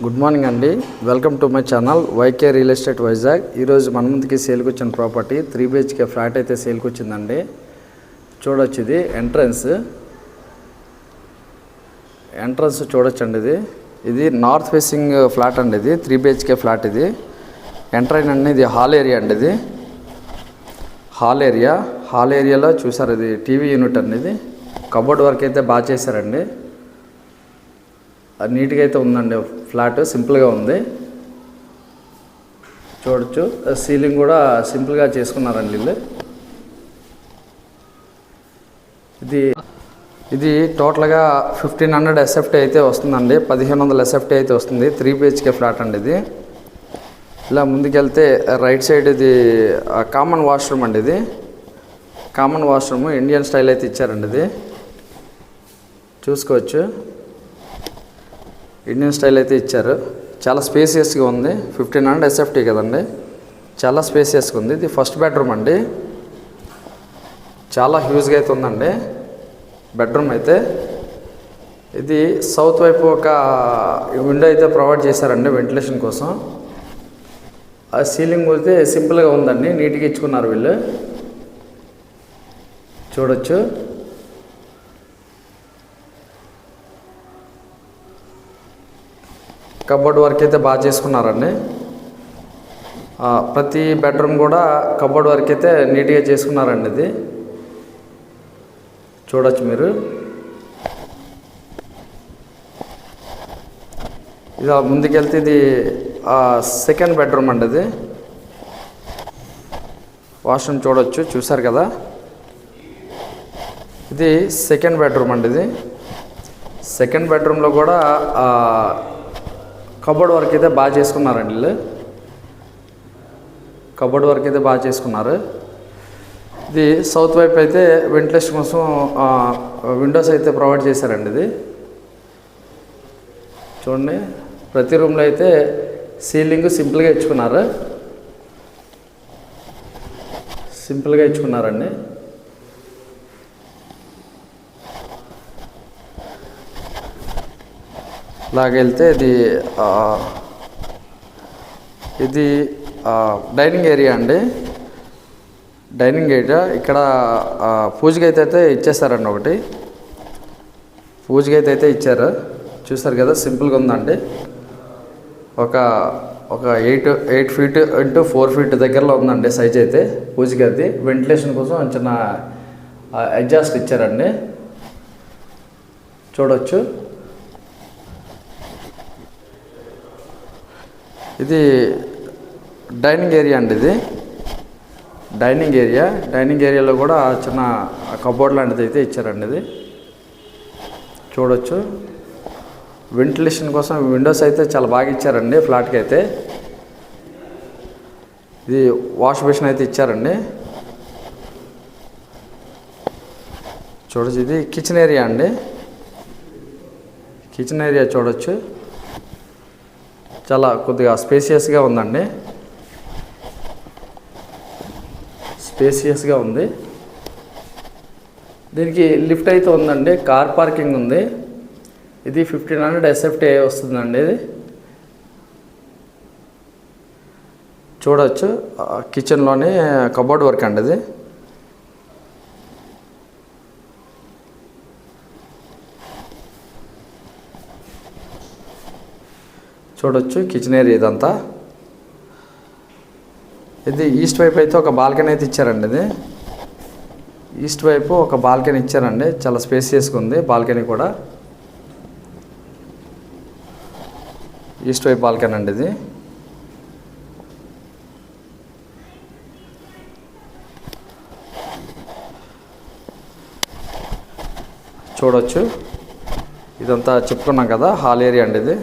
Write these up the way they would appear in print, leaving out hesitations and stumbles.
Good morning అండి. Welcome to my channel YK real estate Vizag. ఈరోజు మన ముందుకి సేల్కి వచ్చిన ప్రాపర్టీ 3 BHK ఫ్లాట్ అయితే సేల్కి వచ్చిందండి. చూడొచ్చు, ఇది ఎంట్రన్స్ చూడొచ్చండి. ఇది నార్త్ ఫేసింగ్ ఫ్లాట్ అండి. ఇది 3 BHK ఫ్లాట్. ఇది ఎంటర్ అయినండి. ఇది హాల్ ఏరియా అండి. ఇది హాల్ ఏరియాలో చూసారు, ఇది టీవీ యూనిట్ అండి. ఇది కబోర్డ్ వర్క్ అయితే బాగా చేశారండి. అది నీట్గా అయితే ఉందండి. ఫ్లాట్ సింపుల్గా ఉంది. చూడొచ్చు, సీలింగ్ కూడా సింపుల్గా చేసుకున్నారండి వీళ్ళు. ఇది టోటల్గా 1500 SFT అయితే వస్తుందండి. 1500 SFT అయితే వస్తుంది. 3 BHK ఫ్లాట్ అండి. ఇది ఇలా ముందుకెళ్తే రైట్ సైడ్ ఇది కామన్ వాష్రూమ్ అండి. ఇది కామన్ వాష్రూమ్ ఇండియన్ స్టైల్ అయితే ఇచ్చారండి. ఇది చూసుకోవచ్చు, ఇండియన్ స్టైల్ అయితే ఇచ్చారు. చాలా స్పేసియస్గా ఉంది. 1500 SFT కదండి, చాలా స్పేసియస్గా ఉంది. ఇది ఫస్ట్ బెడ్రూమ్ అండి. చాలా హ్యూజ్గా అయితే ఉందండి బెడ్రూమ్ అయితే. ఇది సౌత్ వైపు ఒక విండో అయితే ప్రొవైడ్ చేశారండి వెంటిలేషన్ కోసం. ఆ సీలింగ్ అయితే సింపుల్గా ఉందండి, నీట్గా ఇచ్చుకున్నారు వీళ్ళు. చూడొచ్చు, కబోర్డ్ వర్క్ అయితే బాగా చేసుకున్నారండి. ప్రతి బెడ్రూమ్ కూడా కబోర్డ్ వర్క్ అయితే నీట్గా చేసుకున్నారండి. ఇది చూడొచ్చు మీరు. ఇది ముందుకెళ్తే ఇది సెకండ్ బెడ్రూమ్ అండి. ఇది వాష్రూమ్ చూడొచ్చు, చూసారు కదా. ఇది సెకండ్ బెడ్రూమ్ అండి. ఇది సెకండ్ బెడ్రూమ్లో కూడా కబోర్డ్ వర్క్ అయితే బాగా చేసుకున్నారండి వీళ్ళు. కబోర్డ్ వర్క్ అయితే బాగా చేసుకున్నారు. ఇది సౌత్ వైపు అయితే వెంటిలేషన్ కోసం విండోస్ అయితే ప్రొవైడ్ చేశారండి. ఇది చూడండి, ప్రతి రూమ్లో అయితే సీలింగ్ సింపుల్గా ఇచ్చుకున్నారండి. లాగెళ్తే ఇది డైనింగ్ ఏరియా అండి. డైనింగ్ ఏరియా ఇక్కడ పూజగైతే అయితే ఇచ్చేసారండి. ఒకటి పూజగైతే అయితే ఇచ్చారు, చూసారు కదా. సింపుల్గా ఉందండి. ఒక 8 ఫీట్ ఇంటూ 4 ఫీట్ దగ్గరలో ఉందండి సైజ్ అయితే పూజగది. వెంటిలేషన్ కోసం చిన్న అడ్జస్ట్ ఇచ్చారండి. చూడొచ్చు, ఇది డైనింగ్ ఏరియా అండి. ఇది డైనింగ్ ఏరియాలో కూడా చిన్న కబోర్డ్ లాంటిది అయితే ఇచ్చారండి. ఇది చూడొచ్చు, వెంటిలేషన్ కోసం విండోస్ అయితే చాలా బాగా ఇచ్చారండి ఫ్లాట్కి అయితే. ఇది వాష్ బేసిన్ అయితే ఇచ్చారండి. చూడొచ్చు, ఇది కిచెన్ ఏరియా అండి. కిచెన్ ఏరియా చూడొచ్చు, చాలా కొద్దిగా స్పేసియస్గా ఉందండి. స్పేసియస్గా ఉంది. దీనికి లిఫ్ట్ అయితే ఉందండి. కార్ పార్కింగ్ ఉంది. ఇది 1500 SFT వస్తుందండి. ఇది చూడవచ్చు, కిచెన్లోనే కబోర్డ్ వర్క్ అండి. ఇది చూడొచ్చు, కిచెన్ ఏరియా ఇదంతా. ఇది ఈస్ట్ వైపు అయితే ఒక బాల్కనీ అయితే ఇచ్చారండి. ఇది ఈస్ట్ వైపు ఒక బాల్కనీ ఇచ్చారండి. చాలా స్పేసియస్గా ఉంది బాల్కనీ కూడా. ఈస్ట్ వైపు బాల్కనీ అండి. ఇది చూడొచ్చు, ఇదంతా చెప్పుకున్నాం కదా హాల్ ఏరియా అండి. ఇది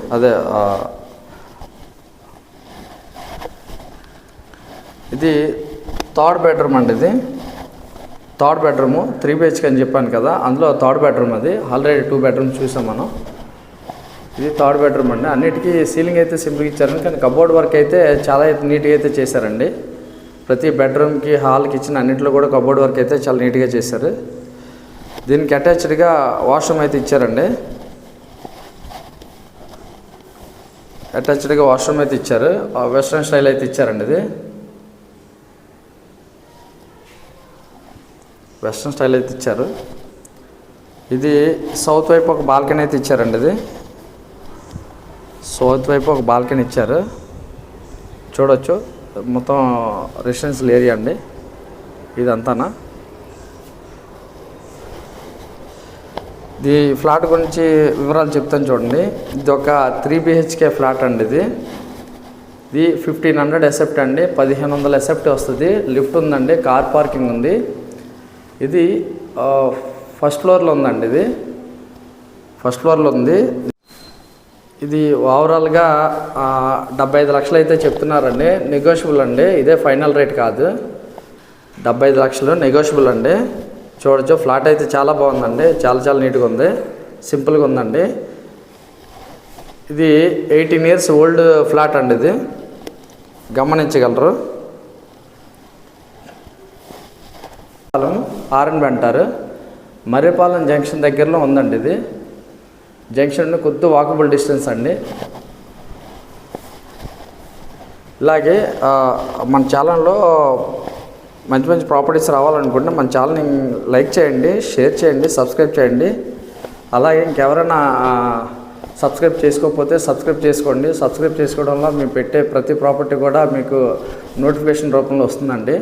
ఇది థర్డ్ బెడ్రూమ్ అండి. ఇది థర్డ్ బెడ్రూము 3 BHK అని చెప్పాను కదా, అందులో థర్డ్ బెడ్రూమ్. అది ఆల్రెడీ 2 బెడ్రూమ్స్ చూసాం మనం. ఇది థర్డ్ బెడ్రూమ్ అండి. అన్నిటికీ సీలింగ్ అయితే సింపుల్గా ఇచ్చారండి, కానీ కబోర్డ్ వర్క్ అయితే చాలా నీట్గా అయితే చేశారండి. ప్రతి బెడ్రూమ్కి, హాల్, కిచెన్ అన్నింటిలో కూడా కబోర్డ్ వర్క్ అయితే చాలా నీట్గా చేశారు. దీనికి అటాచ్డ్గా వాష్రూమ్ అయితే ఇచ్చారండి. అటాచ్డ్గా వాష్రూమ్ అయితే ఇచ్చారు. వెస్ట్రన్ స్టైల్ అయితే ఇచ్చారండి. ఇది వెస్ట్రన్ స్టైల్ అయితే ఇచ్చారు. ఇది సౌత్ వైపు ఒక బాల్కనీ అయితే ఇచ్చారండి. ఇది సౌత్ వైపు ఒక బాల్కనీ ఇచ్చారు, చూడొచ్చు. మొత్తం రెసిడెన్షియల్ ఏరియా అండి ఇదంతానా. ఇది ఫ్లాట్ గురించి వివరాలు చెప్తాను చూడండి. ఇది ఒక 3 BHK ఫ్లాట్ అండి. ఇది 1500 ఎసెప్ట్ అండి, 1500 ఎసెప్ట్ వస్తుంది. లిఫ్ట్ ఉందండి, కార్ పార్కింగ్ ఉంది. ఇది ఫస్ట్ ఫ్లోర్లో ఉందండి. ఇది ఫస్ట్ ఫ్లోర్లో ఉంది. ఇది ఓవరాల్గా 75 లక్షలు అయితే చెప్తున్నారండి. నెగోషియబుల్ అండి, ఇదే ఫైనల్ రేట్ కాదు. 75 లక్షలు నెగోషియబుల్ అండి. చూడొచ్చు, ఫ్లాట్ అయితే చాలా బాగుందండి, చాలా నీట్గా ఉంది, సింపుల్గా ఉందండి. ఇది 18 years ఓల్డ్ ఫ్లాట్ అండి. ఇది గమనించగలరు. ఆర్ఎన్బి అంటారు. మర్రిపాలెం జంక్షన్ దగ్గరలో ఉందండి. ఇది జంక్షన్ కొద్ది వాకబుల్ డిస్టెన్స్ అండి. ఇలాగే మన ఛానల్లో మంచి ప్రాపర్టీస్ రావాలనుకుంటే మన ఛానల్ని లైక్ చేయండి, షేర్ చేయండి, సబ్స్క్రైబ్ చేయండి. అలాగే ఇంకెవరైనా సబ్స్క్రైబ్ చేసుకోకపోతే సబ్స్క్రైబ్ చేసుకోండి. సబ్స్క్రైబ్ చేసుకోవడం వల్ల మేము పెట్టే ప్రతి ప్రాపర్టీ కూడా మీకు నోటిఫికేషన్ రూపంలో వస్తుందండి.